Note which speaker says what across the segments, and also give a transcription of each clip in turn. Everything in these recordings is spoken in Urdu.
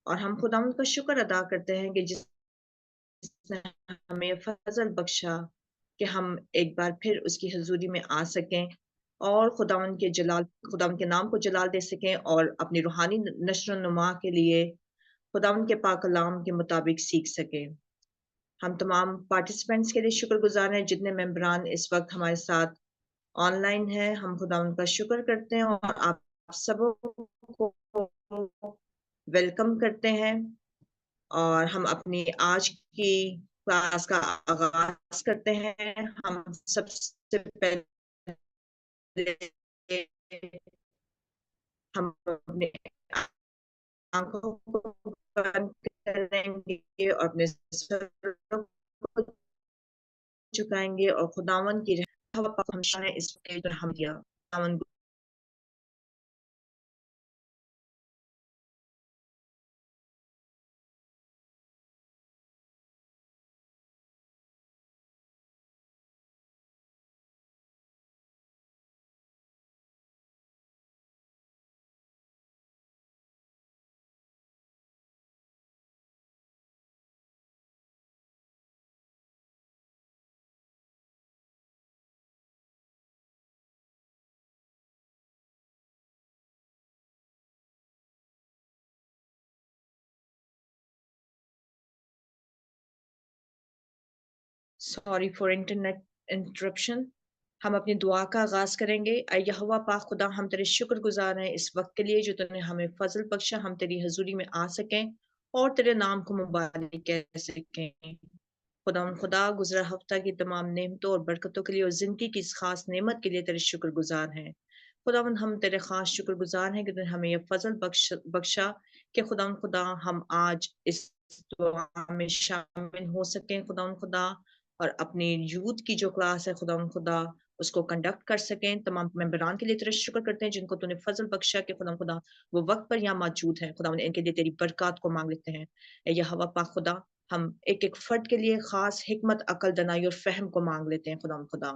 Speaker 1: اور ہم خداوند کا شکر ادا کرتے ہیں کہ جس نے ہمیں فضل بخشا کہ ہم ایک بار پھر اس کی حضوری میں آ سکیں اور خداوند کے نام کو جلال دے سکیں اور اپنی روحانی نشر و نما کے لیے خداوند کے پاک کلام کے مطابق سیکھ سکیں۔ ہم تمام پارٹیسپینٹس کے لیے شکر گزار ہیں جتنے ممبران اس وقت ہمارے ساتھ آن لائن ہیں۔ ہم خداوند کا شکر کرتے ہیں اور آپ سب کو ویلکم کرتے ہیں، اور ہم اپنی آج کی کلاس کا آغاز کرتے ہیں۔ ہم سب سے پہلے ہم اپنے آنکھوں کو بند کریں گے اور اپنے سروں کو جھکائیں گے اور خداوند کی ہمشہ اس پر ہم دیا خداوند سوری فار انٹرنیٹ انٹرپشن۔ ہم اپنی دعا کا آغاز کریں گے۔ اے یہوہ پاک خدا، ہم تیرے شکر گزار ہیں اس وقت کے لیے جو تو نے ہمیں فضل بخشا، ہم تیری حضوری میں آ سکیں اور تیرے نام کو مبارک کہہ سکیں۔ خدا گزرا ہفتہ کی تمام نعمتوں اور برکتوں کے لیے اور زندگی کی اس خاص نعمت کے لیے تیرے شکر گزار ہیں۔ خداوند ہم تیرے خاص شکر گزار ہیں کہ تو نے ہمیں یہ فضل بخشا کہ خدا ہم آج اس دعا میں شامل ہو سکیں خدا، اور اپنی یوتھ کی جو کلاس ہے خدا اس کو کنڈکٹ کر سکیں۔ تمام ممبران کے لیے تیرے شکر کرتے ہیں جن کو تو نے فضل بخشا کہ خدا وہ وقت پر یہاں موجود ہیں۔ خدا ان کے لیے تیری برکات کو مانگ لیتے ہیں۔ اے یہوہ پاک خدا، ہم ایک ایک فرد کے لیے خاص حکمت، عقل، دانائی اور فہم کو مانگ لیتے ہیں خدا،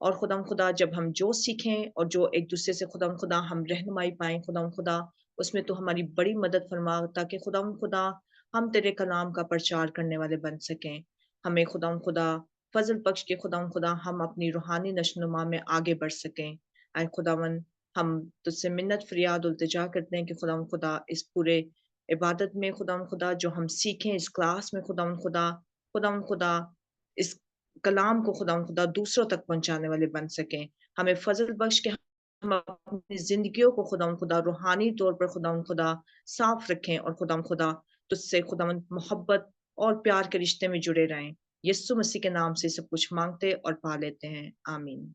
Speaker 1: اور خدا جب ہم جو سیکھیں اور جو ایک دوسرے سے خدا ہم رہنمائی پائیں خدا اس میں تو ہماری بڑی مدد فرما تاکہ خدا ہم تیرے کلام کا پرچار کرنے والے بن سکیں۔ ہمیں خدا فضل بخش کے خدا ہم اپنی روحانی نشوونما میں آگے بڑھ سکیں۔ اے خداوند، ہم تجھ سے منت فریاد التجا کرتے ہیں کہ خدا اس پورے عبادت میں خدا جو ہم سیکھیں اس کلاس میں خدا اس کلام کو خدا دوسروں تک پہنچانے والے بن سکیں۔ ہمیں فضل بخش کے ہم اپنی زندگیوں کو خدا روحانی طور پر خدا صاف رکھیں اور خدا تجھ سے محبت اور پیار کے رشتے میں جڑے رہیں۔ یسوع مسیح کے نام سے سب کچھ مانگتے اور پا لیتے ہیں، آمین۔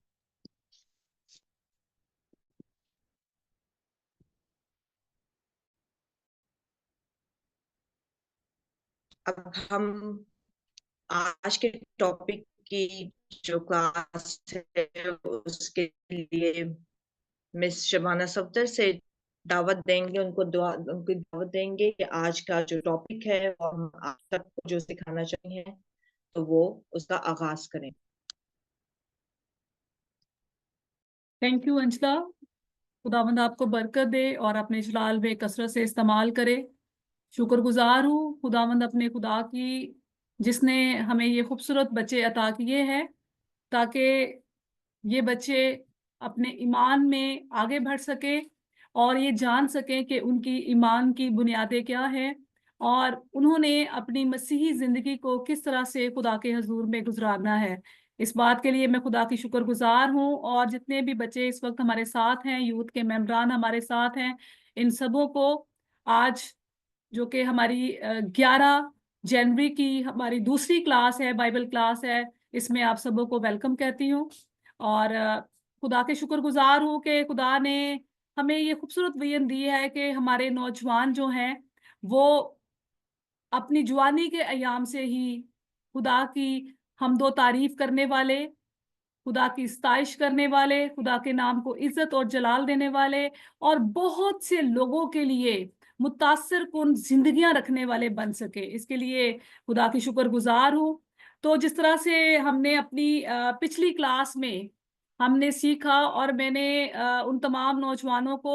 Speaker 1: اب ہم آج کے ٹاپک کی جو کلاس ہے اس کے لیے مس شبانہ صفدر سے دعوت دیں گے، ان کو دعوت دیں گے کہ آج کا جو ٹاپک ہے وہ ہم آپ سب کو جو سکھانا چاہتے ہیں تو وہ اس کا آغاز کریں۔
Speaker 2: تھینک یو انجلا، خداوند آپ کو برکت دے اور اپنے جلال میں کثرت سے استعمال کرے۔ شکر گزار ہوں خداوند اپنے خدا کی جس نے ہمیں یہ خوبصورت بچے عطا کیے ہیں تاکہ یہ بچے اپنے ایمان میں آگے بڑھ سکے اور یہ جان سکیں کہ ان کی ایمان کی بنیادیں کیا ہیں اور انہوں نے اپنی مسیحی زندگی کو کس طرح سے خدا کے حضور میں گزارنا ہے۔ اس بات کے لیے میں خدا کی شکر گزار ہوں، اور جتنے بھی بچے اس وقت ہمارے ساتھ ہیں، یوتھ کے ممبران ہمارے ساتھ ہیں، ان سبوں کو آج جو کہ ہماری 11 جنوری کی ہماری دوسری کلاس ہے، بائبل کلاس ہے، اس میں آپ سبوں کو ویلکم کہتی ہوں، اور خدا کے شکر گزار ہوں کہ خدا نے ہمیں یہ خوبصورت ویژن دی ہے کہ ہمارے نوجوان جو ہیں وہ اپنی جوانی کے ایام سے ہی خدا کی حمد و تعریف کرنے والے، خدا کی ستائش کرنے والے، خدا کے نام کو عزت اور جلال دینے والے اور بہت سے لوگوں کے لیے متاثر کن زندگیاں رکھنے والے بن سکے، اس کے لیے خدا کی شکر گزار ہوں۔ تو جس طرح سے ہم نے اپنی پچھلی کلاس میں ہم نے سیکھا اور میں نے ان تمام نوجوانوں کو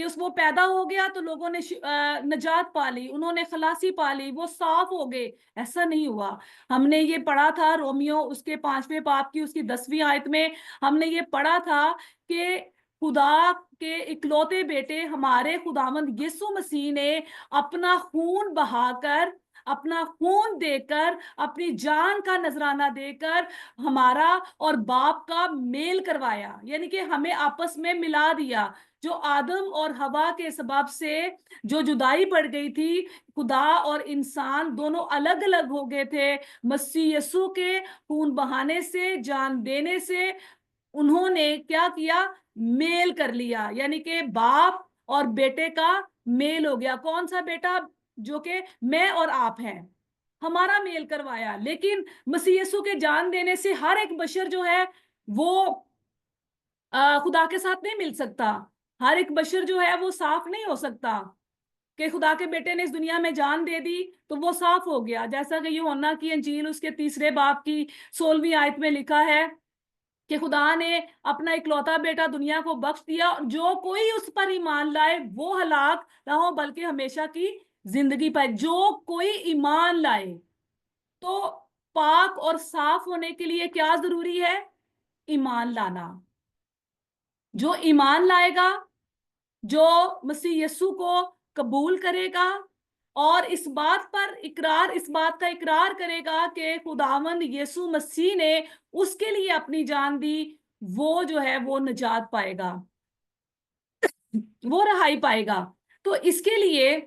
Speaker 2: کہ وہ پیدا ہو گیا تو لوگوں نے نجات پا لی, انہوں نے خلاصی پا لی, وہ صاف ہو گئے. ایسا نہیں ہوا. ہم نے یہ پڑھا تھا رومیو اس کے 5ویں باب کی اس کی 10ویں آیت میں, ہم نے یہ پڑھا تھا کہ خدا کے اکلوتے بیٹے ہمارے خداوند یسوع مسیح نے اپنا خون بہا کر, اپنا خون دے کر, اپنی جان کا نذرانہ دے کر ہمارا اور باپ کا میل کروایا, یعنی کہ ہمیں آپس میں ملا دیا. جو آدم اور حوا کے سبب سے جو جدائی پڑ گئی تھی, خدا اور انسان دونوں الگ الگ ہو گئے تھے, مسیح یسوع کے خون بہانے سے, جان دینے سے انہوں نے کیا کیا, میل کر لیا. یعنی کہ باپ اور بیٹے کا میل ہو گیا. کون سا بیٹا؟ جو کہ میں اور آپ ہیں, ہمارا میل کروایا. لیکن مسیح یسوع کے جان دینے سے ہر ایک بشر جو ہے وہ خدا کے ساتھ نہیں مل سکتا. ہر ایک بشر جو ہے وہ صاف نہیں ہو سکتا. کہ خدا کے بیٹے نے اس دنیا میں جان دے دی تو وہ صاف ہو گیا. جیسا کہ یوحنا کی انجیل اس کے 3 باب کی 16ویں آیت میں لکھا ہے کہ خدا نے اپنا اکلوتا بیٹا دنیا کو بخش دیا, جو کوئی اس پر ایمان لائے وہ ہلاک نہ ہو بلکہ ہمیشہ کی زندگی پائے. جو کوئی ایمان لائے. تو پاک اور صاف ہونے کے لیے کیا ضروری ہے؟ ایمان لانا. جو ایمان لائے گا, جو مسیح یسوع کو قبول کرے گا اور اس بات کا اقرار کرے گا کہ خداوند یسوع مسیح نے اس کے لیے اپنی جان دی, وہ جو ہے وہ نجات پائے گا, وہ رہائی پائے گا. تو اس کے لیے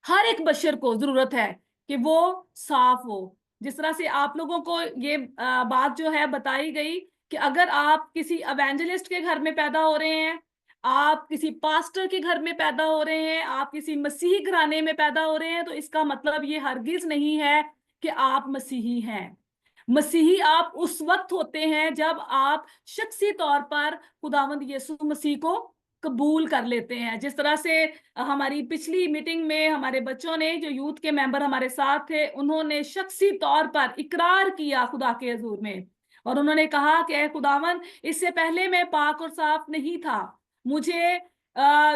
Speaker 2: ہر ایک بشر کو ضرورت ہے کہ وہ صاف ہو. جس طرح سے آپ لوگوں کو یہ بات جو ہے بتائی گئی کہ اگر آپ کسی ایونجلسٹ کے گھر میں پیدا ہو رہے ہیں, آپ کسی پاسٹر کے گھر میں پیدا ہو رہے ہیں, آپ کسی مسیحی گھرانے میں پیدا ہو رہے ہیں, تو اس کا مطلب یہ ہرگز نہیں ہے کہ آپ مسیحی ہیں. مسیحی آپ اس وقت ہوتے ہیں جب آپ شخصی طور پر خداوند یسوع مسیح کو قبول کر لیتے ہیں. جس طرح سے ہماری پچھلی میٹنگ میں ہمارے بچوں نے, جو یوتھ کے ممبر ہمارے ساتھ تھے, انہوں نے شخصی طور پر اقرار کیا خدا کے حضور میں, اور انہوں نے کہا کہ اے خداوند, اس سے پہلے میں پاک اور صاف نہیں تھا. مجھے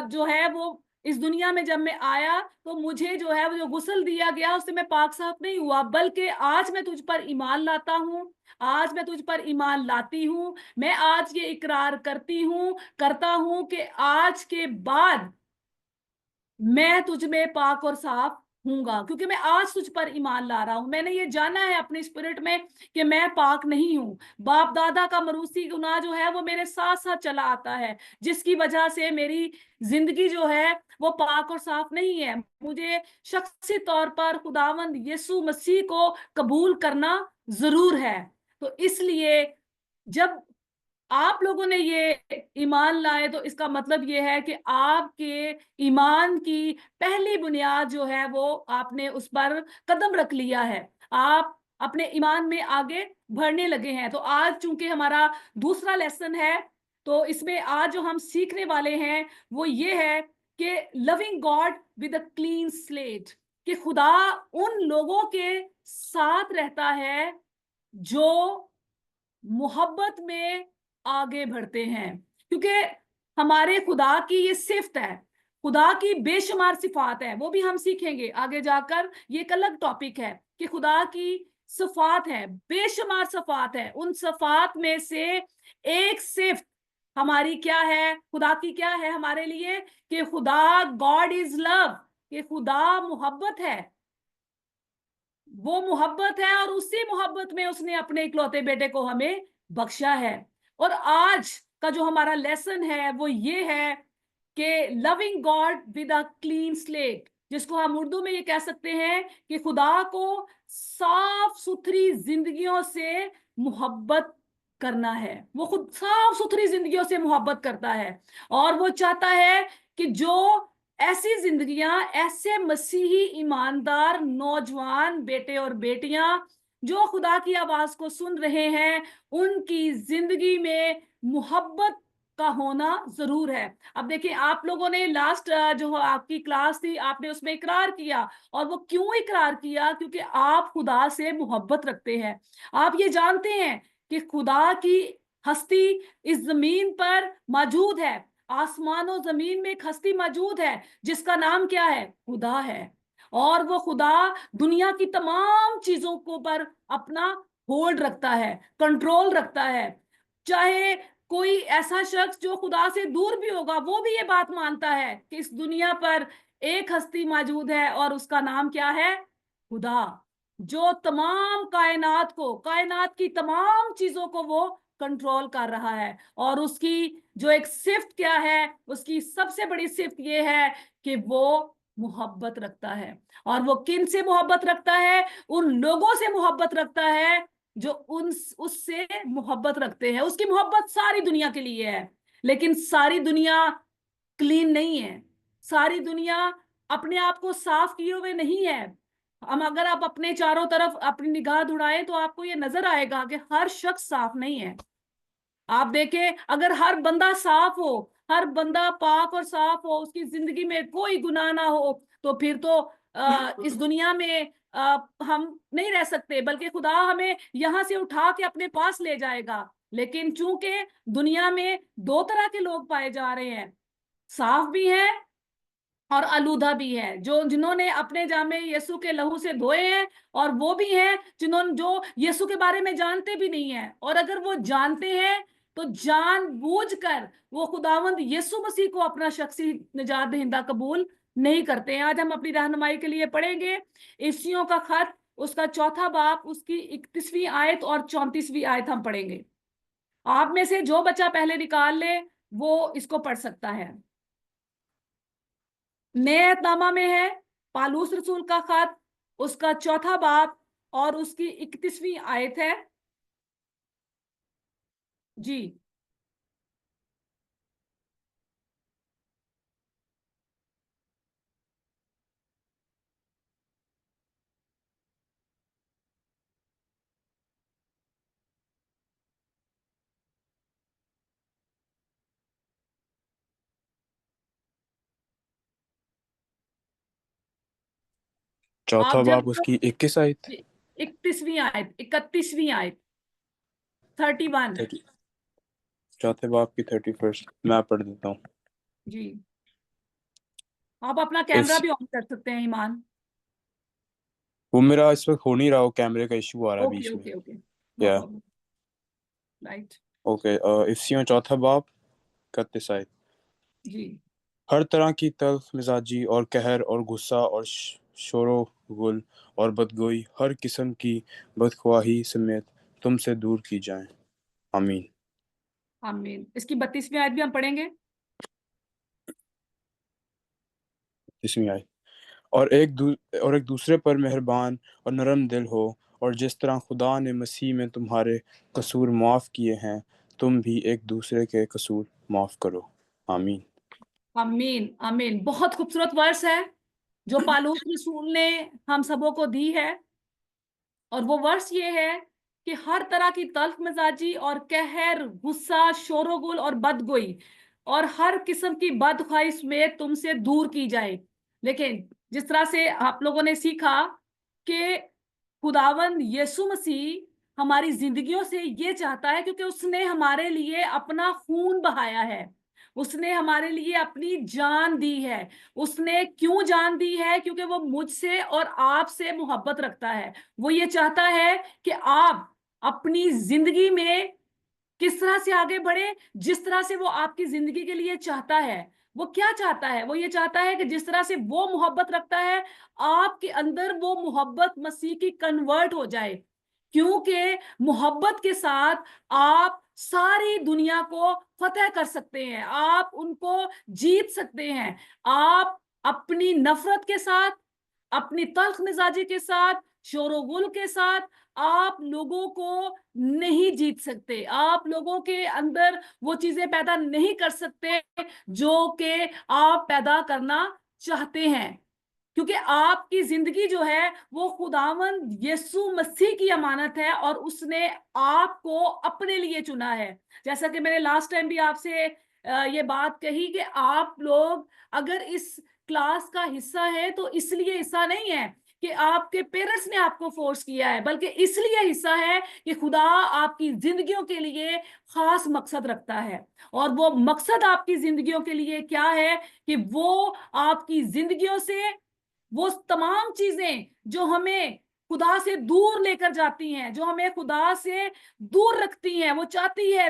Speaker 2: جو ہے وہ اس دنیا میں جب میں آیا تو مجھے جو ہے وہ جو غسل دیا گیا اس سے میں پاک صاف نہیں ہوا, بلکہ آج میں تجھ پر ایمان لاتا ہوں, آج میں تجھ پر ایمان لاتی ہوں. میں آج یہ اقرار کرتا ہوں کہ آج کے بعد میں تجھ میں پاک اور صاف ہوں گا, کیونکہ میں آج تجھ پر ایمان لا رہا ہوں. میں نے یہ جانا ہے اپنی اسپرٹ میں کہ میں پاک نہیں ہوں. باپ دادا کا موروثی گناہ جو ہے وہ میرے ساتھ ساتھ چلا آتا ہے, جس کی وجہ سے میری زندگی جو ہے وہ پاک اور صاف نہیں ہے. مجھے شخصی طور پر خداوند یسوع مسیح کو قبول کرنا ضرور ہے. تو اس لیے جب آپ لوگوں نے یہ ایمان لائے تو اس کا مطلب یہ ہے کہ آپ کے ایمان کی پہلی بنیاد جو ہے وہ آپ نے اس پر قدم رکھ لیا ہے, آپ اپنے ایمان میں آگے بڑھنے لگے ہیں. تو آج چونکہ ہمارا دوسرا لیسن ہے, تو اس میں آج جو ہم سیکھنے والے ہیں وہ یہ ہے کہ living God with a clean slate, کہ خدا ان لوگوں کے ساتھ رہتا ہے جو محبت میں آگے بڑھتے ہیں. کیونکہ ہمارے خدا کی یہ صفت ہے, خدا کی بے شمار صفات ہیں, وہ بھی ہم سیکھیں گے آگے جا کر. یہ ایک الگ ٹاپک ہے کہ خدا کی صفات ہے, بے شمار صفات ہے. ان صفات میں سے ایک صفت ہماری کیا ہے, خدا کی کیا ہے ہمارے لیے, کہ خدا گاڈ از لو, کہ خدا محبت ہے. وہ محبت ہے اور اسی محبت میں اس نے اپنے اکلوتے بیٹے کو ہمیں بخشا ہے. اور آج کا جو ہمارا لیسن ہے وہ یہ ہے کہ living God with a clean slate, جس کو ہم اردو میں یہ کہہ سکتے ہیں کہ خدا کو صاف ستھری زندگیوں سے محبت کرنا ہے. وہ خود صاف ستھری زندگیوں سے محبت کرتا ہے, اور وہ چاہتا ہے کہ جو ایسی زندگیاں, ایسے مسیحی ایماندار نوجوان بیٹے اور بیٹیاں جو خدا کی آواز کو سن رہے ہیں, ان کی زندگی میں محبت کا ہونا ضرور ہے. اب دیکھیں, آپ لوگوں نے لاسٹ جو آپ کی کلاس تھی, آپ نے اس میں اقرار کیا, اور وہ کیوں اقرار کیا؟ کیونکہ آپ خدا سے محبت رکھتے ہیں. آپ یہ جانتے ہیں کہ خدا کی ہستی اس زمین پر موجود ہے. آسمان و زمین میں ایک ہستی موجود ہے جس کا نام کیا ہے؟ خدا ہے. اور وہ خدا دنیا کی تمام چیزوں کو پر اپنا ہولڈ رکھتا ہے, کنٹرول رکھتا ہے. چاہے کوئی ایسا شخص جو خدا سے دور بھی ہوگا وہ بھی یہ بات مانتا ہے کہ اس دنیا پر ایک ہستی موجود ہے اور اس کا نام کیا ہے؟ خدا, جو تمام کائنات کو, کائنات کی تمام چیزوں کو وہ کنٹرول کر رہا ہے. اور اس کی جو ایک صفت کیا ہے, اس کی سب سے بڑی صفت یہ ہے کہ وہ محبت رکھتا ہے. اور وہ کن سے محبت رکھتا ہے؟ ان لوگوں سے محبت رکھتا ہے جو اس سے محبت رکھتے ہیں. اس کی محبت ساری دنیا کے لیے ہے, لیکن ساری دنیا کلین نہیں ہے, ساری دنیا اپنے آپ کو صاف کیے ہوئے نہیں ہے. اگر آپ اپنے چاروں طرف اپنی نگاہ دڑائیں تو آپ کو یہ نظر آئے گا کہ ہر شخص صاف نہیں ہے. آپ دیکھیں, اگر ہر بندہ صاف ہو, ہر بندہ پاک اور صاف ہو, اس کی زندگی میں کوئی گناہ نہ ہو, تو پھر تو اس دنیا میں ہم نہیں رہ سکتے, بلکہ خدا ہمیں یہاں سے اٹھا کے اپنے پاس لے جائے گا. لیکن چونکہ دنیا میں دو طرح کے لوگ پائے جا رہے ہیں, صاف بھی ہیں اور آلودہ بھی ہے, جنہوں نے اپنے جامے یسوع کے لہو سے دھوئے ہیں, اور وہ بھی ہیں جو یسوع کے بارے میں جانتے بھی نہیں ہیں, اور اگر وہ جانتے ہیں تو جان بوجھ کر وہ خداوند یسوع مسیح کو اپنا شخصی نجات دہندہ قبول نہیں کرتے ہیں. آج ہم اپنی رہنمائی کے لیے پڑھیں گے افسیوں کا خط, اس کا 4 باب, اس کی 31ویں آیت اور 34ویں آیت ہم پڑھیں گے. آپ میں سے جو بچہ پہلے نکال لے وہ اس کو پڑھ سکتا ہے. نئے عہد نامہ میں ہے, پالوس رسول کا خط, اس کا 4 باب اور اس کی 31ویں آیت ہے. جی
Speaker 3: چوتھا
Speaker 2: آپ
Speaker 3: باب
Speaker 2: جب
Speaker 3: اس کی 21 آیت
Speaker 2: 31ویں آیت, 31ویں آیت, 31.
Speaker 3: چوتھے باب کی 31 میں پڑھ دیتا ہوں.
Speaker 2: جی آپ اپنا کیمرہ بھی آن کر سکتے ہیں ایمان.
Speaker 3: وہ میرا اس وقت ہو نہیں رہا, وہ کیمرے کا ایشو آ رہا ہے
Speaker 2: اوکے
Speaker 3: بیچ میں.
Speaker 2: Okay okay, no problem, right.
Speaker 3: Okay, افسیوں 4 باب 31 آیت.
Speaker 2: جی
Speaker 3: ہر طرح کی تلخ مزاجی اور قہر اور غصہ اور شور و غل اور بدگوئی, ہر قسم کی بدخواہی سمیت تم سے دور کی جائیں. آمین.
Speaker 2: آمین. اس کی 32ویں آیت بھی ہم پڑھیں گے.
Speaker 3: اس میں آئے, اور ایک دوسرے پر مہربان اور نرم دل ہو, اور جس طرح خدا نے مسیح میں تمہارے قصور معاف کیے ہیں تم بھی ایک دوسرے کے قصور معاف کرو. آمین.
Speaker 2: آمین آمین. بہت خوبصورت ورس ہے جو پالوس رسول نے ہم سبوں کو دی ہے, اور وہ ورس یہ ہے کہ ہر طرح کی تلخ مزاجی اور قہر, غصہ, شور و غل اور بدگوئی اور ہر قسم کی بدخواہی سمیت تم سے دور کی جائے. لیکن جس طرح سے آپ لوگوں نے سیکھا کہ خداوند یسوع مسیح ہماری زندگیوں سے یہ چاہتا ہے, کیونکہ اس نے ہمارے لیے اپنا خون بہایا ہے, اس نے ہمارے لیے اپنی جان دی ہے. اس نے کیوں جان دی ہے؟ کیونکہ وہ مجھ سے اور آپ سے محبت رکھتا ہے. وہ یہ چاہتا ہے کہ آپ اپنی زندگی میں کس طرح سے آگے بڑھے, جس طرح سے وہ آپ کی زندگی کے لیے چاہتا ہے. وہ کیا چاہتا ہے؟ وہ یہ چاہتا ہے کہ جس طرح سے وہ محبت رکھتا ہے آپ کے اندر وہ محبت مسیح کی کنورٹ ہو جائے, کیونکہ محبت کے ساتھ آپ ساری دنیا کو فتح کر سکتے ہیں, آپ ان کو جیت سکتے ہیں. آپ اپنی نفرت کے ساتھ, اپنی تلخ مزاجی کے ساتھ, شور و غل کے ساتھ آپ لوگوں کو نہیں جیت سکتے. آپ لوگوں کے اندر وہ چیزیں پیدا نہیں کر سکتے جو کہ آپ پیدا کرنا چاہتے ہیں, کیونکہ آپ کی زندگی جو ہے وہ خداوند یسوع مسیح کی امانت ہے, اور اس نے آپ کو اپنے لیے چنا ہے. جیسا کہ میں نے لاسٹ ٹائم بھی آپ سے یہ بات کہی کہ آپ لوگ اگر اس کلاس کا حصہ ہے تو اس لیے حصہ نہیں ہے کہ آپ کے پیرنٹس نے آپ کو فورس کیا ہے، بلکہ اس لیے حصہ ہے کہ خدا آپ کی زندگیوں کے لیے خاص مقصد رکھتا ہے. اور وہ مقصد آپ کی زندگیوں کے لیے کیا ہے کہ وہ آپ کی زندگیوں سے وہ تمام چیزیں جو ہمیں خدا سے دور لے کر جاتی ہیں، جو ہمیں خدا سے دور رکھتی ہیں، وہ چاہتی ہے،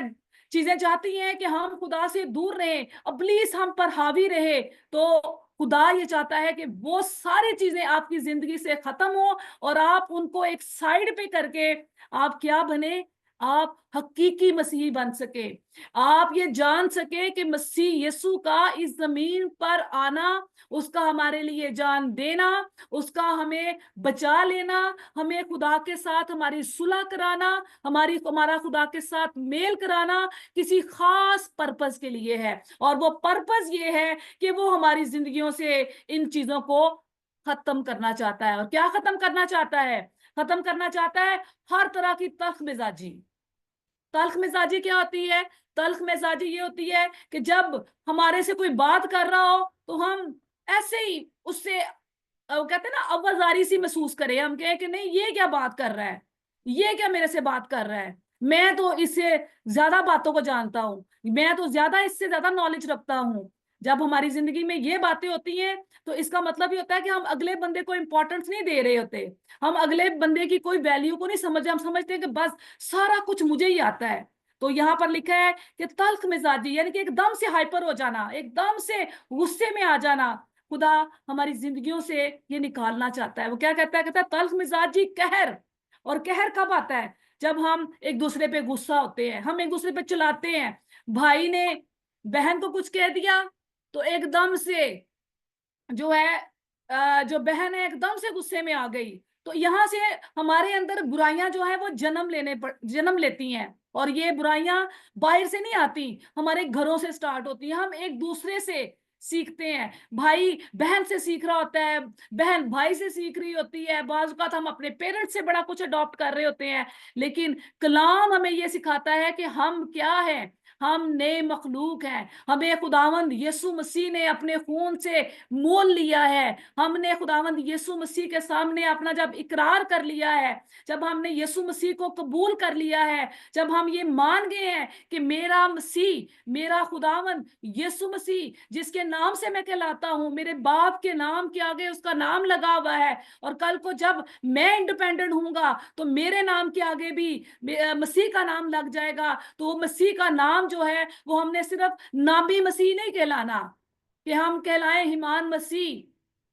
Speaker 2: چیزیں چاہتی ہیں کہ ہم خدا سے دور رہیں، ابلیس ہم پر حاوی رہے. تو خدا یہ چاہتا ہے کہ وہ ساری چیزیں آپ کی زندگی سے ختم ہو اور آپ ان کو ایک سائیڈ پہ کر کے آپ کیا بنے، آپ حقیقی مسیحی بن سکے. آپ یہ جان سکے کہ مسیح یسوع کا اس زمین پر آنا، اس کا ہمارے لیے جان دینا، اس کا ہمیں بچا لینا، ہمیں خدا کے ساتھ ہماری صلح کرانا، ہمارا خدا کے ساتھ میل کرانا کسی خاص پرپس کے لیے ہے. اور وہ پرپس یہ ہے کہ وہ ہماری زندگیوں سے ان چیزوں کو ختم کرنا چاہتا ہے. اور کیا ختم کرنا چاہتا ہے؟ ختم کرنا چاہتا ہے ہر طرح کی تلخ مزاجی. تلخ مزاجی کیا ہوتی ہے؟ تلخ مزاجی یہ ہوتی ہے کہ جب ہمارے سے کوئی بات کر رہا ہو تو ہم ایسے ہی اس سے کہتے ہیں نا آوازاری سی محسوس کریں، ہم کہیں کہ نہیں یہ کیا بات کر رہا ہے، یہ کیا میرے سے بات کر رہا ہے، میں تو اس سے زیادہ باتوں کو جانتا ہوں، میں تو اس سے زیادہ نالج رکھتا ہوں. جب ہماری زندگی میں یہ باتیں ہوتی ہیں تو اس کا مطلب یہ ہوتا ہے کہ ہم اگلے بندے کو امپورٹنس نہیں دے رہے ہوتے، ہم اگلے بندے کی کوئی ویلیو کو نہیں سمجھتے، ہم سمجھتے ہیں کہ بس سارا کچھ مجھے ہی آتا ہے. تو یہاں پر لکھا ہے کہ تلخ مزاجی یعنی کہ ایک دم سے ہائپر ہو جانا، ایک دم سے غصے میں آ جانا، خدا ہماری زندگیوں سے یہ نکالنا چاہتا ہے. وہ کیا کہتا ہے تلخ مزاجی قہر. اور قہر کب آتا ہے؟ جب ہم ایک دوسرے پہ غصہ ہوتے ہیں، ہم ایک دوسرے پہ چلاتے ہیں. بھائی نے بہن کو کچھ کہہ دیا تو ایک دم سے جو ہے جو بہن ہے ایک دم سے غصے میں آ گئی. تو یہاں سے ہمارے اندر برائیاں جو ہیں وہ جنم لیتی ہیں. اور یہ برائیاں باہر سے نہیں آتی، ہمارے گھروں سے سٹارٹ ہوتی ہیں. ہم ایک دوسرے سے سیکھتے ہیں. بھائی بہن سے سیکھ رہا ہوتا ہے، بہن بھائی سے سیکھ رہی ہوتی ہے. بعض اوقات ہم اپنے پیرنٹ سے بڑا کچھ اڈاپٹ کر رہے ہوتے ہیں. لیکن کلام ہمیں یہ سکھاتا ہے کہ ہم کیا ہیں، ہم نئے مخلوق ہیں. ہمیں خداوند یسوع مسیح نے اپنے خون سے مول لیا ہے. ہم نے خداوند یسوع مسیح کے سامنے اپنا جب اقرار کر لیا ہے، جب ہم نے یسوع مسیح کو قبول کر لیا ہے، جب ہم یہ مان گئے ہیں کہ میرا مسیح، میرا خداوند یسوع مسیح جس کے نام سے میں کہلاتا ہوں، میرے باپ کے نام کے آگے اس کا نام لگا ہوا ہے، اور کل کو جب میں انڈیپینڈنٹ ہوں گا تو میرے نام کے آگے بھی مسیح کا نام لگ جائے گا. تو مسیح کا نام جو ہے وہ ہم نے صرف نامی مسیح نہیں کہلانا کہ ہم کہلائیں ایمان مسیح،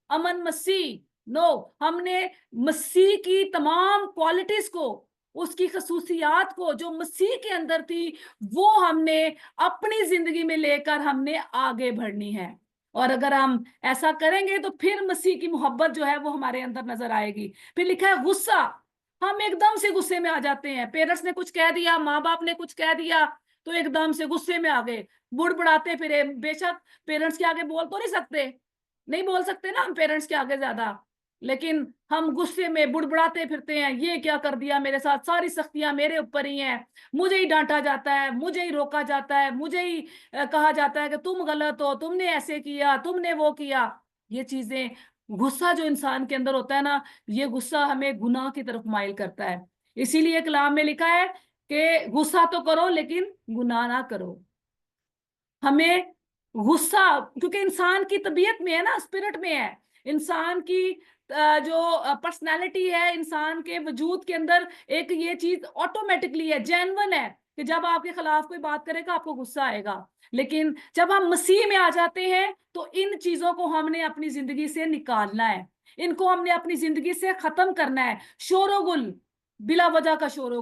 Speaker 2: امن مسیح. نو، ہم نے مسیح کی تمام کوالٹیز کو، اس کی خصوصیات کو جو مسیح کے اندر تھی، وہ ہم نے اپنی زندگی میں لے کر ہم نے آگے بڑھنی ہے. اور اگر ہم ایسا کریں گے تو پھر مسیح کی محبت جو ہے وہ ہمارے اندر نظر آئے گی. پھر لکھا ہے غصہ. ہم ایک دم سے غصے میں آ جاتے ہیں. پیرنٹس نے کچھ کہہ دیا، ماں باپ نے کچھ کہہ دیا تو ایک دم سے غصے میں آ گئے، بڑبڑاتے پھرے. بے شک پیرنٹس کے آگے بول تو نہیں بول سکتے نا ہم پیرنٹس کے آگے زیادہ، لیکن ہم غصے میں بڑبڑاتے پھرتے ہیں. یہ کیا کر دیا میرے ساتھ، ساری سختیاں میرے اوپر ہی ہیں، مجھے ہی ڈانٹا جاتا ہے، مجھے ہی روکا جاتا ہے، مجھے ہی کہا جاتا ہے کہ تم غلط ہو، تم نے ایسے کیا، تم نے وہ کیا. یہ چیزیں، غصہ جو انسان کے اندر ہوتا ہے نا، یہ غصہ ہمیں گناہ کی طرف مائل کرتا ہے. اسی لیے کلام میں لکھا ہے کہ غصہ تو کرو لیکن گناہ نہ کرو. ہمیں غصہ، کیونکہ انسان کی طبیعت میں ہے نا، اسپرٹ میں ہے، انسان کی جو پرسنالٹی ہے، انسان کے وجود کے اندر ایک یہ چیز آٹومیٹکلی ہے، جینون ہے کہ جب آپ کے خلاف کوئی بات کرے گا آپ کو غصہ آئے گا. لیکن جب ہم مسیح میں آ جاتے ہیں تو ان چیزوں کو ہم نے اپنی زندگی سے نکالنا ہے، ان کو ہم نے اپنی زندگی سے ختم کرنا ہے. شور و گل، بلا وجہ کا شور و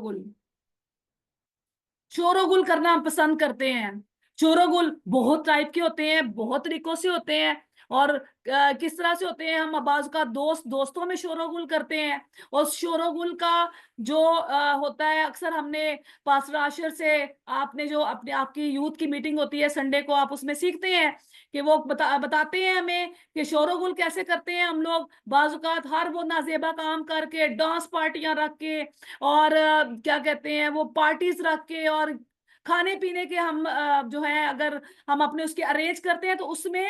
Speaker 2: گل کرنا ہم پسند کرتے ہیں. شور و گل بہت ٹائپ کے ہوتے ہیں، بہت طریقوں سے ہوتے ہیں. اور کس طرح سے ہوتے ہیں؟ ہم بعض کا دوستوں میں شور و گل کرتے ہیں. اور شور و گل کا جو ہوتا ہے، اکثر ہم نے پاسٹر عاشر سے، آپ نے جو آپ کی یوتھ کی میٹنگ ہوتی ہے سنڈے کو، آپ اس میں سیکھتے ہیں کہ وہ بتاتے ہیں ہمیں کہ شور و گل کیسے کرتے ہیں ہم لوگ. بعض اوقات ہر وہ نازیبا کام کر کے، ڈانس پارٹیاں رکھ کے، اور کیا کہتے ہیں وہ پارٹیز رکھ کے، اور کھانے پینے کے ہم جو ہے اگر ہم اپنے اس کے ارینج کرتے ہیں تو اس میں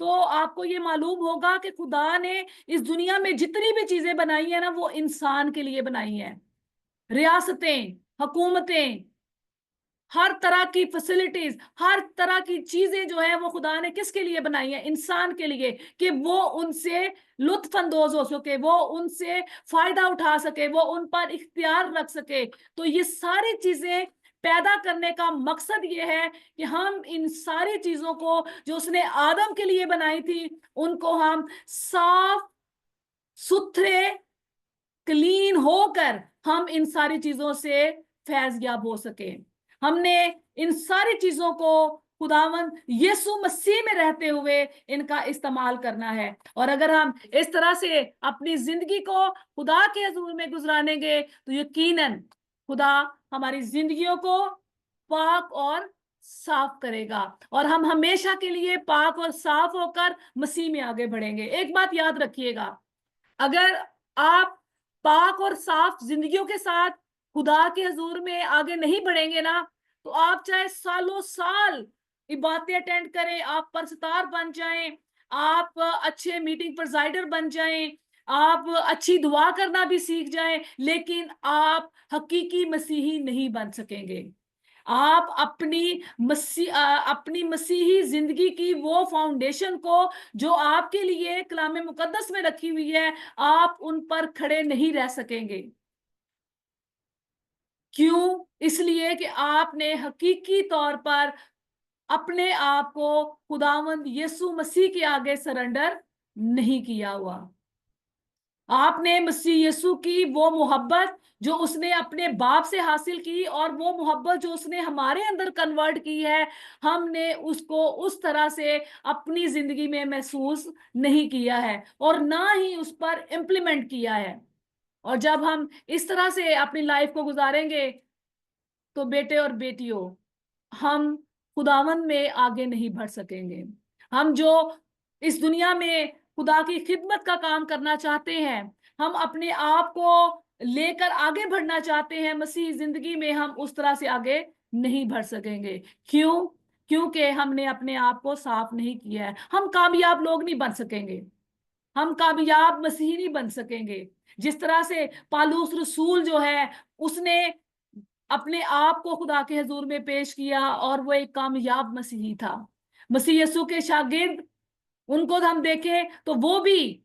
Speaker 2: تو آپ کو یہ معلوم ہوگا کہ خدا نے اس دنیا میں جتنی بھی چیزیں بنائی ہیں نا وہ انسان کے لیے بنائی ہیں. ریاستیں، حکومتیں، ہر طرح کی فیسلٹیز، ہر طرح کی چیزیں جو ہیں وہ خدا نے کس کے لیے بنائی ہیں؟ انسان کے لیے، کہ وہ ان سے لطف اندوز ہو سکے، وہ ان سے فائدہ اٹھا سکے، وہ ان پر اختیار رکھ سکے. تو یہ ساری چیزیں پیدا کرنے کا مقصد یہ ہے کہ ہم ان ساری چیزوں کو جو اس نے آدم کے لیے بنائی تھی ان کو ہم صاف ستھرے کلین ہو کر ہم ان ساری چیزوں سے فیض یاب ہو سکیں. ہم نے ان ساری چیزوں کو خداوند یسوع مسیح میں رہتے ہوئے ان کا استعمال کرنا ہے. اور اگر ہم اس طرح سے اپنی زندگی کو خدا کے حضور میں گزاریں گے تو یقیناً خدا ہماری زندگیوں کو پاک اور صاف کرے گا، اور ہم ہمیشہ کے لیے پاک اور صاف ہو کر مسیح میں آگے بڑھیں گے. ایک بات یاد رکھیے گا، اگر آپ پاک اور صاف زندگیوں کے ساتھ خدا کے حضور میں آگے نہیں بڑھیں گے نا، تو آپ چاہے سالوں سال عبادتیں اٹینڈ کریں، آپ پرستار بن جائیں، آپ اچھے میٹنگ پرزائڈر بن جائیں، آپ اچھی دعا کرنا بھی سیکھ جائیں، لیکن آپ حقیقی مسیحی نہیں بن سکیں گے. آپ اپنی مسیحی زندگی کی وہ فاؤنڈیشن کو جو آپ کے لیے کلام مقدس میں رکھی ہوئی ہے، آپ ان پر کھڑے نہیں رہ سکیں گے. کیوں؟ اس لیے کہ آپ نے حقیقی طور پر اپنے آپ کو خداوند یسوع مسیح کے آگے سرنڈر نہیں کیا ہوا. آپ نے مسیح یسوع کی وہ محبت جو اس نے اپنے باپ سے حاصل کی، اور وہ محبت جو اس نے ہمارے اندر کنورٹ کی ہے، ہم نے اس کو اس طرح سے اپنی زندگی میں محسوس نہیں کیا ہے اور نہ ہی اس پر امپلیمنٹ کیا ہے. اور جب ہم اس طرح سے اپنی لائف کو گزاریں گے تو بیٹے اور بیٹیوں، ہم خداوند میں آگے نہیں بڑھ سکیں گے. ہم جو اس دنیا میں خدا کی خدمت کا کام کرنا چاہتے ہیں، ہم اپنے آپ کو لے کر آگے بڑھنا چاہتے ہیں مسیح زندگی میں، ہم اس طرح سے آگے نہیں بڑھ سکیں گے. کیوں؟ کیونکہ ہم نے اپنے آپ کو صاف نہیں کیا ہے. ہم کامیاب لوگ نہیں بن سکیں گے، ہم کامیاب مسیحی نہیں بن سکیں گے. جس طرح سے پالوس رسول جو ہے، اس نے اپنے آپ کو خدا کے حضور میں پیش کیا اور وہ ایک کامیاب مسیحی تھا. مسیح یسوع کے شاگرد، ان کو ہم دیکھیں تو وہ بھی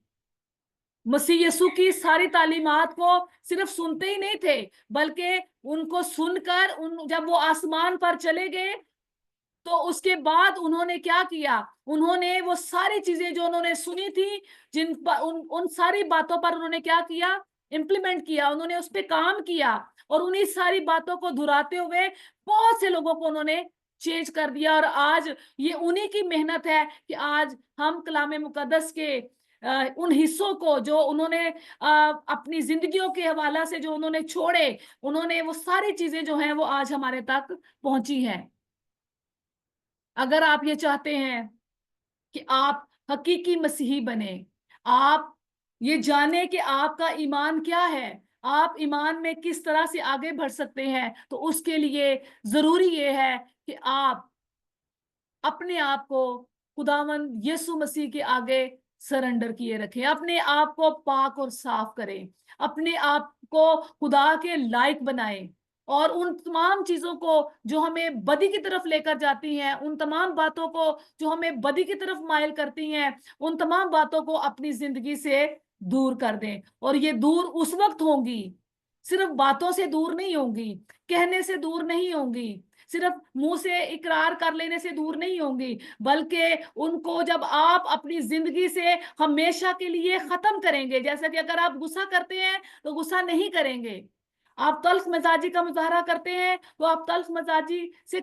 Speaker 2: مسیح یسوع کی ساری تعلیمات کو صرف سنتے ہی نہیں تھے، بلکہ ان کو سن کر جب وہ آسمان پر چلے گئے تو اس کے بعد انہوں نے کیا کیا؟ انہوں نے وہ ساری چیزیں جو انہوں نے سنی تھی، ان ساری باتوں پر انہوں نے کیا کیا؟ امپلیمنٹ کیا. انہوں نے اس پہ کام کیا، اور انہی ساری باتوں کو دہراتے ہوئے بہت سے لوگوں کو انہوں نے چینج کر دیا. اور آج یہ انہی کی محنت ہے کہ آج ہم کلام مقدس کے ان حصوں کو جو انہوں نے اپنی زندگیوں کے حوالہ سے جو انہوں نے چھوڑے، انہوں نے وہ ساری چیزیں جو ہیں وہ آج ہمارے تک پہنچی ہیں. اگر آپ یہ چاہتے ہیں کہ آپ حقیقی مسیحی بنیں، آپ یہ جانیں کہ آپ کا ایمان کیا ہے، آپ ایمان میں کس طرح سے آگے بڑھ سکتے ہیں، تو اس کے لیے ضروری یہ ہے کہ آپ اپنے آپ کو خداوند یسوع مسیح کے آگے سرنڈر کیے رکھیں، اپنے آپ کو پاک اور صاف کریں، اپنے آپ کو خدا کے لائق بنائیں، اور ان تمام چیزوں کو جو ہمیں بدی کی طرف لے کر جاتی ہیں، ان تمام باتوں کو جو ہمیں بدی کی طرف مائل کرتی ہیں، ان تمام باتوں کو اپنی زندگی سے دور کر دیں. اور یہ دور اس وقت ہوں گی، صرف باتوں سے دور نہیں ہوں گی، کہنے سے دور نہیں ہوں گی، صرف منہ سے اقرار کر لینے سے دور نہیں ہوں گی، بلکہ ان کو جب آپ اپنی زندگی سے ہمیشہ کے لیے ختم کریں گے. جیسا کہ اگر آپ غصہ کرتے ہیں تو غصہ نہیں کریں گے، آپ تلخ مزاجی کا مظاہرہ کرتے ہیں تو آپ تلخ مزاجی سے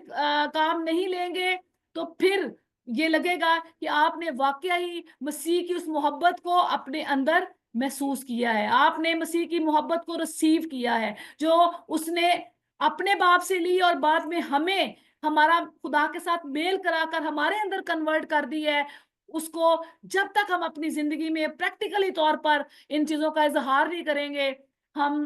Speaker 2: کام نہیں لیں گے، تو پھر یہ لگے گا کہ آپ نے واقعہ ہی مسیح کی اس محبت کو اپنے اندر محسوس کیا ہے، آپ نے مسیح کی محبت کو ریسیو کیا ہے جو اس نے اپنے باپ سے لی، اور بعد میں ہمیں ہمارا خدا کے ساتھ میل کرا کر ہمارے اندر کنورٹ کر دی ہے. اس کو جب تک ہم اپنی زندگی میں پریکٹیکلی طور پر ان چیزوں کا اظہار نہیں کریں گے، ہم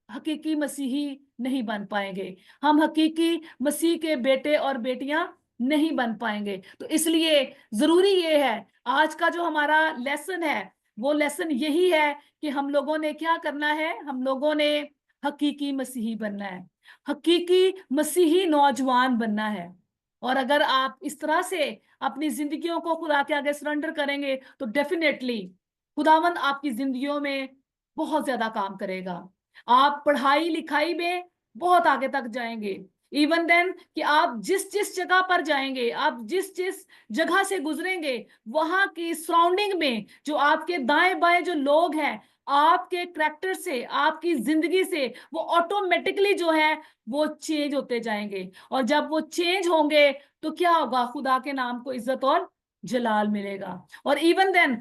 Speaker 2: حقیقی مسیحی نہیں بن پائیں گے، ہم حقیقی مسیح کے بیٹے اور بیٹیاں نہیں بن پائیں گے. تو اس لیے ضروری یہ ہے آج کا جو ہمارا لیسن ہے وہ لیسن یہی ہے کہ ہم لوگوں نے کیا کرنا ہے, ہم لوگوں نے حقیقی مسیحی بننا ہے, حقیقی مسیحی نوجوان بننا ہے. اور اگر آپ اس طرح سے اپنی زندگیوں کو خدا کے آگے سرنڈر کریں گے تو ڈیفینیٹلی خداوند آپ کی زندگیوں میں بہت زیادہ کام کرے گا. آپ پڑھائی لکھائی میں بہت آگے تک جائیں گے. ایون دین کہ آپ جس جس جگہ پر جائیں گے, آپ جس جس جگہ سے گزریں گے, وہاں کی سراؤنڈنگ میں جو آپ کے دائیں بائیں جو لوگ ہیں, آپ کے کریکٹر سے, آپ کی زندگی سے وہ آٹومیٹکلی جو ہے وہ چینج ہوتے جائیں گے. اور جب وہ چینج ہوں گے تو کیا ہوگا, خدا کے نام کو عزت اور جلال ملے گا. اور ایون دین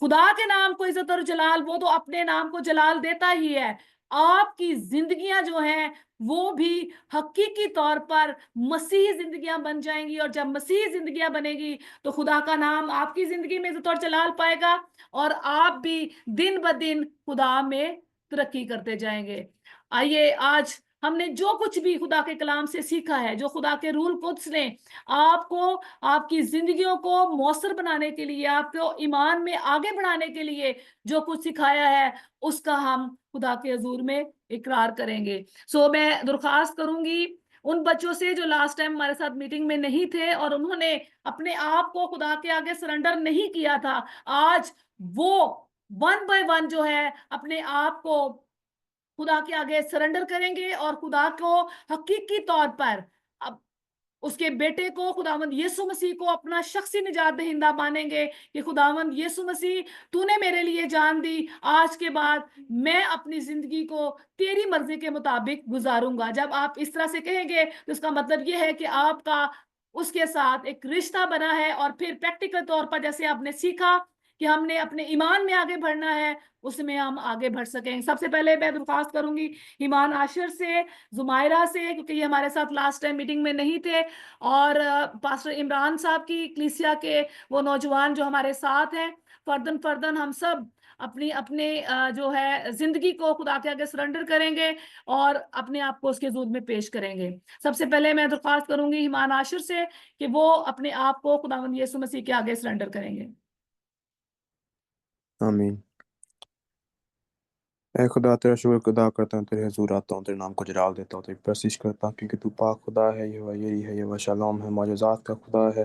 Speaker 2: خدا کے نام کو عزت اور جلال, وہ تو اپنے نام کو جلال دیتا ہی ہے. آپ کی زندگیاں جو ہیں وہ بھی حقیقی طور پر مسیحی زندگیاں بن جائیں گی. اور جب مسیحی زندگیاں بنے گی تو خدا کا نام آپ کی زندگی میں عزت اور جلال پائے گا, اور آپ بھی دن بدن خدا میں ترقی کرتے جائیں گے. آئیے آج ہم نے جو کچھ بھی خدا کے کلام سے سیکھا ہے, جو خدا کے رول قدس نے آپ کو آپ کی زندگیوں کو مؤثر بنانے کے لیے, آپ کو ایمان میں آگے بڑھانے کے لیے جو کچھ سکھایا ہے, اس کا ہم خدا کے حضور میں اقرار کریں گے. سو میں درخواست کروں گی ان بچوں سے جو لاسٹ ٹائم ہمارے ساتھ میٹنگ میں نہیں تھے اور انہوں نے اپنے آپ کو خدا کے آگے سرنڈر نہیں کیا تھا, آج وہ ون بائی ون جو ہے اپنے آپ کو خدا کے آگے سرنڈر کریں گے اور خدا کو حقیقی طور پر اب اس کے بیٹے کو خداوند یسوع مسیح کو اپنا شخصی نجات دہندہ مانیں گے کہ خداوند یسوع مسیح تو نے میرے لیے جان دی, آج کے بعد میں اپنی زندگی کو تیری مرضی کے مطابق گزاروں گا. جب آپ اس طرح سے کہیں گے تو اس کا مطلب یہ ہے کہ آپ کا اس کے ساتھ ایک رشتہ بنا ہے. اور پھر پریکٹیکل طور پر جیسے آپ نے سیکھا کہ ہم نے اپنے ایمان میں آگے بڑھنا ہے, اس میں ہم آگے بڑھ سکیں. سب سے پہلے میں درخواست کروں گی ایمان عاشر سے, زمائرہ سے, کیونکہ یہ ہمارے ساتھ لاسٹ ٹائم میٹنگ میں نہیں تھے, اور پاسٹر عمران صاحب کی کلیسیا کے وہ نوجوان جو ہمارے ساتھ ہیں. فردن ہم سب اپنے جو ہے زندگی کو خدا کے آگے سرنڈر کریں گے اور اپنے آپ کو اس کے حضور میں پیش کریں گے. سب سے پہلے میں درخواست کروں گی ایمان عاشر سے کہ وہ اپنے آپ کو خداوند یسوع مسیح کے آگے سرنڈر کریں گے.
Speaker 3: آمین. اے خدا تیرا شکر ادا کرتا ہوں, تیرے حضور آتا ہوں, تیرے نام کو جلال دیتا ہوں, تیری پرستش کرتا ہوں کیونکہ تو پاک خدا ہے, یہی ہے, یہ شالوم ہے, معجزات کا خدا ہے.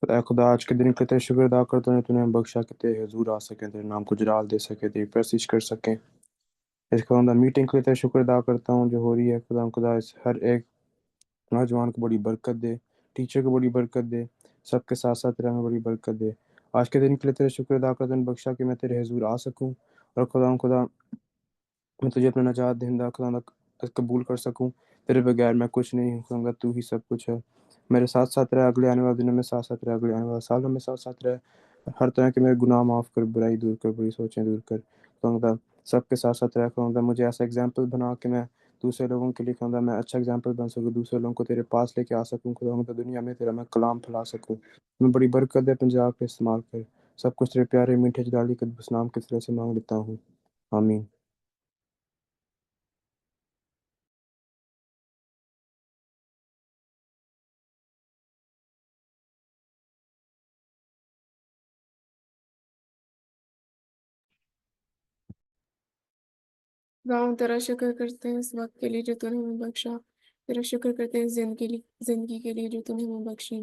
Speaker 3: اے خدا آج کے دن کے تیرے شکر ادا کرتا ہوں, تو نے بخشا کہ تیرے حضور آ سکیں, تیرے نام کو جلال دے سکیں, تیری پرستش کر سکیں. اس خدا میٹنگ کے لیے تیرے شکر ادا کرتا ہوں جو ہو رہی ہے. خدا اس ہر ایک نوجوان کو بڑی برکت دے, ٹیچر کو بڑی برکت دے, سب کے ساتھ ساتھ رہنے بڑی برکت دے. آج کے دن کے لیے تیرے شکر ادا کرتا ہوں, بخشا کہ میں تیرے حضور آ سکوں, اور خدا میں تجھے اپنا نجات دہندہ خدا قبول کر سکوں. تیرے بغیر میں کچھ نہیں ہوں خدا, تو ہی سب کچھ ہے. میرے ساتھ ساتھ رہے, اگلے آنے والے دنوں میں ساتھ ساتھ رہے, اگلے آنے والے سالوں میں ساتھ ساتھ رہے. ہر طرح کے میرے گناہ معاف کر, برائی دور کر, بری سوچیں دور کر. خدا سب کے ساتھ ساتھ رہے. خدا مجھے ایسا ایگزامپل بنا کہ میں دوسرے لوگوں کے لیے خدا میں اچھا ایگزامپل بن سکوں, دوسرے لوگوں کو تیرے پاس لے کے آ سکوں. خدا دنیا میں تیرا میں کلام پھیلا سکوں. میں بڑی برکت ہے پنجاب پہ استعمال کر. سب کچھ تیرے پیارے میٹھے جلالی قدس نام کی طرح سے مانگ لیتا ہوں, آمین.
Speaker 4: خداوند تیرا شکر کرتے ہیں اس وقت کے لیے جو تو نے ہمیں بخشا. تیرا شکر کرتے ہیں زندگی کے لیے جو تو نے ہمیں بخشی.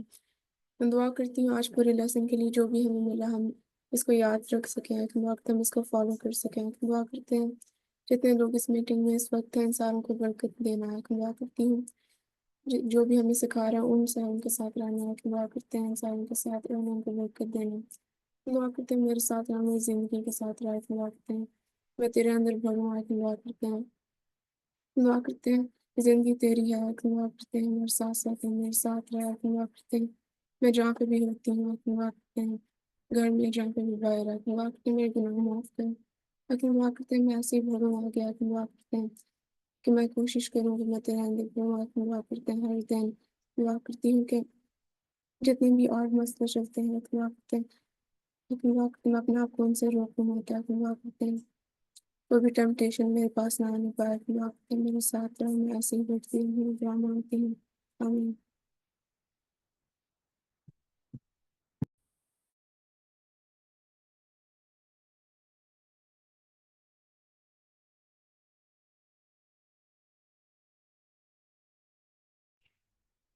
Speaker 4: میں دعا کرتی ہوں آج پورے لیسن کے لیے جو بھی ہمیں ملا ہم اس کو یاد رکھ سکیں, ہم اس کو فالو کر سکیں. دعا کرتے ہیں جتنے لوگ اس میٹنگ میں اس وقت ہیں ان ساروں کو برکت دینا ہے. دعا کرتی ہوں جو بھی ہمیں سکھا رہا ہے ان ساروں کے ساتھ رہنا ہے. دعا کرتے ہیں ان ساروں کے ساتھ رہنا, ان کو برکت دینا. دعا کرتے ہیں میرے ساتھ رہنا, میری زندگی کے ساتھ رہا. دعا کرتے ہیں میں تیرے اندر بڑھوں. دعا کرتے ہیں زندگی تیری ہے. دعا کرتے ہیں میرے ساتھ ساتھ میرے ساتھ رہا. دعا کرتے ہیں میں جہاں پہ بھی ہوتی ہوں. دعا کرتے ہیں گھر میں جہاں پہ بھی باہر ہے. دعا کرتے ہیں میرے گناہ معاف کریں. دعا کرتے ہیں میں ایسے ہی بڑھوں آ گیا. دعا کرتے ہیں کہ میں کوشش کروں کہ میں تیرے اندر بڑھوں. دعا کرتے ہیں ہر دن. دعا کرتی ہوں کہ جتنے بھی اور مسئلے چلتے ہیں دعا کرتے ہیں میں اپنے آپ کو ان سے روکوں. دعا کرتے ہیں کوئی بھی ٹیمپٹیشن میرے پاس نہ آنے پائے. دعا کرتے ہیں میرے ساتھ رہو. میں ایسے ہی بیٹھتی ہوں, دعا مانگتی ہوں, آمین.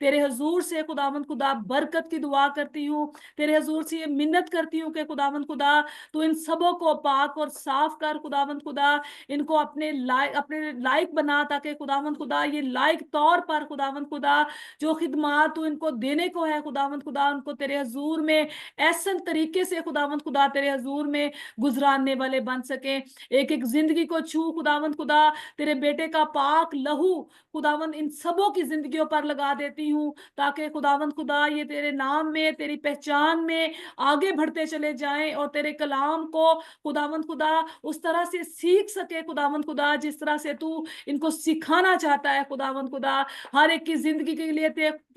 Speaker 2: تیرے حضور سے خداوند خدا برکت کی دعا کرتی ہوں. تیرے حضور سے یہ منت کرتی ہوں کہ خداوند خدا تو ان سبوں کو پاک اور صاف کر خداوند خدا, ان کو اپنے لائق بنا, تاکہ خداوند خدا یہ لائق طور پر خداوند خدا جو خدمات تو ان کو دینے کو ہے خداوند خدا, ان کو تیرے حضور میں احسن طریقے سے خداوند خدا تیرے حضور میں گزارنے والے بن سکیں. ایک ایک زندگی کو چھو خداوند خدا, تیرے بیٹے کا پاک لہو خداوند ان سبوں کی زندگیوں پر لگا دیتی ہوں, تاکہ خداوند خدا یہ تیرے نام میں تیری پہچان میں آگے بڑھتے چلے جائیں اور تیرے کلام کو خداوند خدا اس طرح سے سیکھ سکے خداوند خدا جس طرح سے تو ان کو سکھانا چاہتا ہے خداوند خدا. ہر ایک کی زندگی کے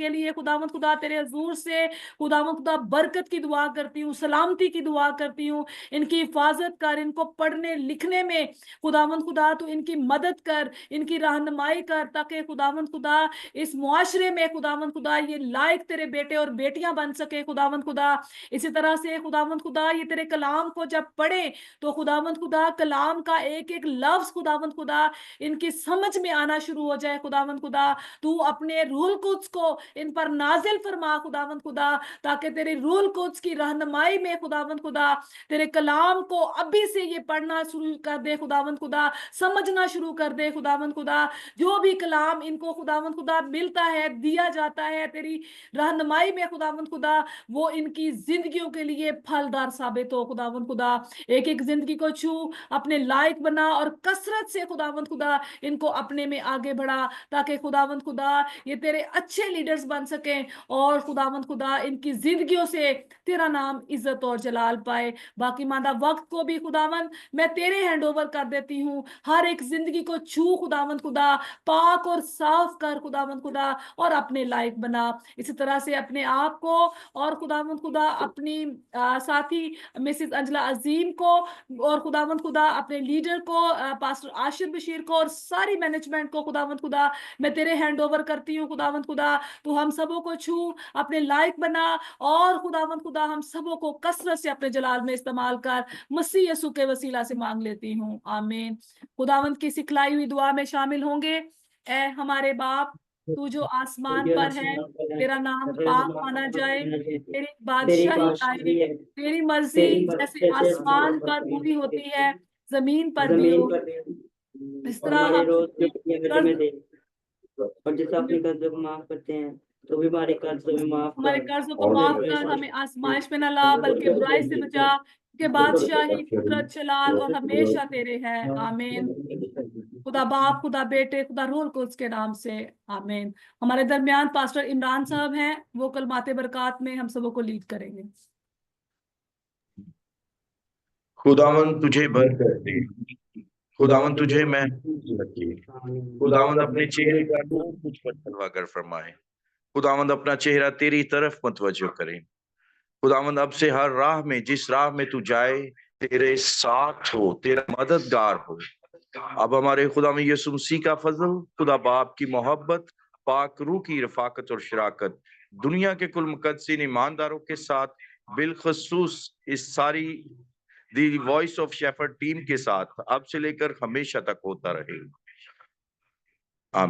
Speaker 2: لیے خداوند خدا تیرے حضور سے خداوند خدا برکت کی دعا کرتی ہوں, سلامتی کی دعا کرتی ہوں. ان کی حفاظت کر, ان کو پڑھنے لکھنے میں خداوند خدا تو ان کی مدد کر, ان کی رہنمائی کر, تاکہ خداوند خدا اس معاشرے میں خداوند خدا یہ لائق تیرے بیٹے اور بیٹیاں بن سکے خداوند خدا. اسی طرح سے خداوند خدا یہ تیرے کلام کو جب پڑھے تو خداوند خدا کلام کا ایک ایک لفظ خداوند خدا ان کی سمجھ میں آنا شروع ہو جائے خداوند خدا. تو اپنے روح القدس کو ان پر نازل فرما خداوند خدا, تاکہ تیرے روح القدس کی رہنمائی میں خداوند خدا تیرے کلام کو ابھی سے یہ پڑھنا شروع کر دے خداوند خدا, سمجھنا شروع کر دے خداوند خدا. جو بھی کلام ان کو خداوند خدا ملتا ہے, دیا جاتا ہے تیری رہنمائی میں خداوند خدا, وہ ان کی زندگیوں کے لیے پھلدار ثابت ہو خداوند خدا. ایک ایک زندگی کو چھو, اپنے لائق بنا اور کثرت سے خداوند خدا ان کو اپنے میں آگے بڑھا, تاکہ خداوند خدا یہ تیرے اچھے لیڈرز بن سکیں اور خداوند خدا ان کی زندگیوں سے تیرا نام عزت اور جلال پائے. باقی ماندہ وقت کو بھی خداوند میں تیرے ہینڈ اوور کر دیتی ہوں. ہر ایک زندگی کو چھو خداوند خدا, پاک اور صاف کر خداوند خدا اور اپنے لائق بنا. اسی طرح سے اپنے آپ کو اور خداوند خدا اپنی ساتھی مسز انجلا عظیم کو اور خداوند خدا اپنے لیڈر کو پاسٹر عاشر بشیر کو اور ساری مینجمنٹ کو خداوند خدا میں تیرے ہینڈ اوور کرتی ہوں خداوند خدا. تو ہم سبوں کو چھو, اپنے لائق بنا اور خداوند خدا ہم سبوں کو کثرت سے اپنے جلال میں استعمال کر. مسیح یسوع کے وسیلہ سے مانگ لیتی ہوں, آمین. خداوند کی سکھلائی ہوئی دعا میں شامل ہوں گے. اے ہمارے باپ تو جو آسمان پر ہے, تیرا نام پاک مانا جائے, تیری بادشاہی آئے, تیری مرضی جیسے آسمان پر پوری ہوتی ہے زمین پر بھی ہو. اس طرح
Speaker 5: اور جیسے اپنے قرضوں کو معاف کرتے ہیں تو بھی ہمارے قرضوں میں معاف کر.
Speaker 2: ہمارے قرضوں کو معاف کر, ہمیں آزمائش میں نہ لا بلکہ برائی سے بچا, کہ بادشاہی قدرت جلال اور ہمیشہ تیرے ہے, آمین. خدا باپ, خدا بیٹے, خدا روح القدس کے نام سے, آمین. ہمارے درمیان پاسٹر عمران صاحب ہیں, وہ کلمات برکات میں ہم سبوں کو لیڈ کریں گے.
Speaker 6: خداوند تجھے برکت دے, خداوند تجھے محفوظ رکھے, خداوند اپنے چہرے کا نور تجھ پر جلوہ گر فرمائے, خداوند اپنا چہرہ تیری طرف متوجہ کرے. خداوند اب سے ہر راہ میں, جس راہ میں تو جائے, تیرے ساتھ ہو, تیرا مددگار ہو. اب ہمارے خدا میں یسوع مسیح کا فضل, خدا باپ کی محبت, پاک روح کی رفاقت اور شراکت, دنیا کے کل مقدسین ایمانداروں کے ساتھ, بالخصوص اس ساری دی وائس آف شیفرڈ ٹیم کے ساتھ, اب سے لے کر ہمیشہ تک ہوتا رہے.